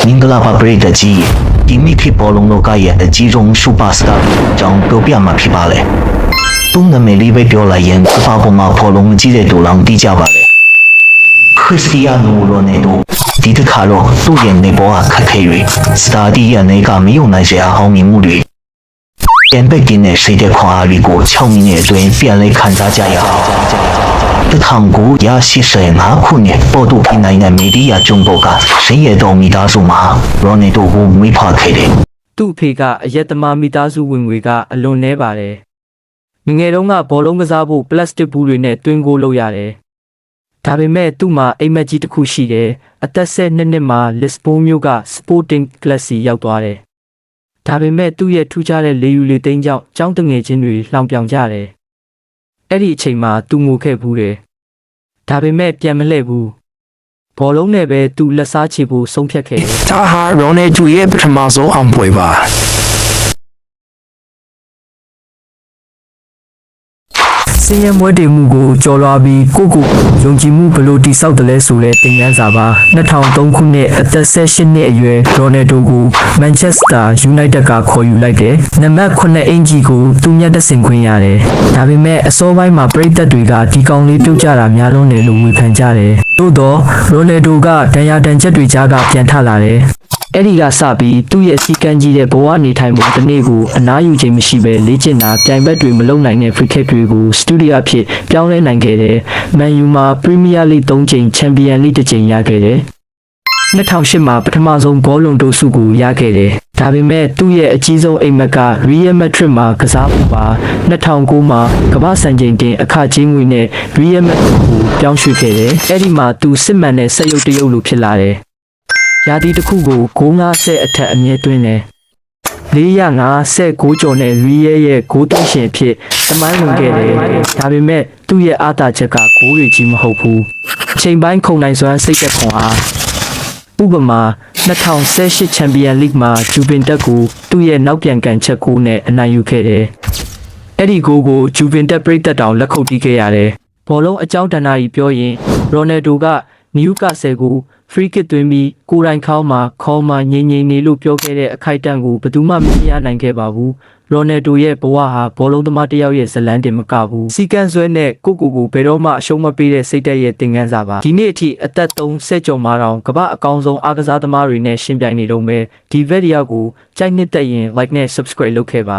မင်္ဂလာပါပရိသတ်ကြီးဒီမိခေဘောလုံးလောကရဲ့အကြီးဆုံးစူပါစတာကြောင့်ပြောပြမှာဖြစ်ပါလေသူ့နာမည်လေးပဲပြောလိုက်ရင်ကမ္ဘာပေါ်မှာဘောလုံးကြီးတဲ့တူလောင်တီးကြပါလေခရစ္စတီယာနိုရိုနယ်ဒိုဒီတစ်ခါတော့သူ့ရဲ့နေပေါ်ကခက်ခဲ၍စတာဒီရဲ့နေကမယုံနိုင်စရာဟောင်းမြင်မှုတွေပြန်ပက်ကင်းတဲ့စိတ်သက်ခွန်အားတွေကို6မိနစ်အတွင်းပြန်လဲခံစားကြရအောင်1985ခုနှစ်ပေါ်တူဂီနိုင်ငံမီဒီယာကျုံပေါ်ကရှင်းရတော်မိသားစုမှာရိုနယ်ဒိုကိုမွေးဖွားခဲ့တယ်။သူ့အဖေကအရက်သမားမိသားစုဝင်ငွေကအလွန်နှဲပါတယ်။ငငယ်တုန်းကဘောလုံးကစားဖို့ပလတ်စတစ်ဘူးတွေနဲ့တွင်းကိုလုပ်ရတယ်။ဒါပေမဲ့သူ့မှာအိမ်မက်ကြီးတစ်ခုရှိတယ်။အသက်12နှစ်မှာလစ်ဘွန်မြို့က Sporting Club စီရောက်သွားတယ်။ဒါပေမဲ့သူ့ရဲ့ထူးခြားတဲ့လေယူလေသိန်းကြောင့်ကျောင်းတငယ်ချင်းတွေလှောင်ပြောင်ကြတယ်။အဲ့ဒီအချိန်မှာသူငိုခဲ့ဘူးတယ်။ဒါပေမဲ့ပြန်မလှည့်ဘူး။ဘောလုံးနဲ့ပဲသူလက်စားချေဖို့ဆုံးဖြတ်ခဲ့တယ်။ဒါဟာရိုနယ်ဒိုရဲ့ပထမဆုံးအောင်ပွဲပါ။စင်ရမွေးတည်မှုကိုကြော်လွားပြီးကိုယုံကြည်မှုဘလို့တိဆောက်တယ်လဲဆိုတဲ့သင်ခန်းစာပါ2003ခုနှစ်အသက်18နှစ်အရွယ်ရိုနယ်ဒိုကိုမန်ချက်စတာယူနိုက်တက်ကခေါ်ယူလိုက်တယ်နံပါတ်9အင်ဂျီကိုသူညက်တဆင်ခွင့်ရတယ်ဒါပေမဲ့အစောပိုင်းမှာပရိသတ်တွေကဒီကောင်လေးပြုတ်ကြတာများလုံးတယ်လို့ဝေဖန်ကြတယ်သို့တော့ရိုနယ်ဒိုကဒဏ်ရာဒဏ်ချက်တွေကြားကပြန်ထလာတယ်အဲ့ဒီကစပြီးသူ့ရဲ့စီကံကြီးတဲ့ဘဝနေထိုင်မှုတစ်နေ့ကိုအနားယူခြင်းမရှိဘဲလေ့ကျင့်တာပြိုင်ဘက်တွေမလုံနိုင်တဲ့ free kick တွေကိုစတူဒီယိုအဖြစ်ပြောင်းလဲနိုင်ခဲ့တယ်။မန်ယူမှာ Premier League 3 ကြိမ် Champions League 1 ကြိမ်ရခဲ့တယ်။2008မှာပထမဆုံးဘောလုံးတိုးစုကိုရခဲ့တယ်။ဒါပေမဲ့သူ့ရဲ့အကြီးဆုံးအိမ်မက်က Real Madrid မှာကစားဖို့ပါ2009မှာကမ္ဘာစံချိန်တင်အခကြေးငွေနဲ့ Real Madrid ကိုပြောင်းရွှေ့ခဲ့တယ်။အဲ့ဒီမှာသူစစ်မှန်တဲ့စက်ရုပ်တရုပ်လိုဖြစ်လာတယ်။ရာသီတစ်ခုကို950အထက်အမြဲသွင်းတယ်450ကျော်နဲ့ရီရဲရဲ့ဂိုးသွင်းရှင်ဖြစ်သမိုင်းဝင်ခဲ့တယ်ဒါပေမဲ့သူ့ရဲ့အားသာချက်ကဂိုးတွေကြီးမဟုတ်ဘူးအချိန်ပိုင်းခုန်နိုင်စွမ်းစိတ်သက်ခွန်အားဥပမာ2018ချန်ပီယံလိဂ်မှာဂျူဗင်တက်ကိုသူ့ရဲ့နောက်ပြန်ကန်ချက်ကိုနဲ့အနိုင်ယူခဲ့တယ်အဲ့ဒီဂိုးကိုဂျူဗင်တက်ပရိသတ်တောင်လက်ခုပ်တီးခဲ့ရတယ်ဘောလုံးအကြောင်းတန်းကြီးပြောရင်ရိုနယ်ဒိုကနယူကာဆယ်ကိုfree kick သွင်းပြီးကိုယ်တိုင်ခေါင်းမှာငြိမ်နေလို့ပြောခဲ့တဲ့အခိုက်အတန့်ကိုဘယ်သူမှမမြင်ရနိုင်ခဲ့ပါဘူးရိုနယ်ဒိုရဲ့ဘဝဟာဘောလုံးသမားတစ်ယောက်ရဲ့ဇလန်းတင်မကဘူးစီကန်းဆွဲနဲ့ကိုဘယ်တော့မှအရှုံးမပေးတဲ့စိတ်ဓာတ်ရဲ့သင်ခန်းစာပါဒီနေ့အထိအသက်30ကျော်မှတောင်ကမ္ဘာအကောင်းဆုံးအားကစားသမားတွေနဲ့ရှင်ပြိုင်နေတော့မယ်ဒီဗီဒီယိုကိုကြိုက်နှစ်သက်ရင် like နဲ့ subscribe လုပ်ခဲ့ပါ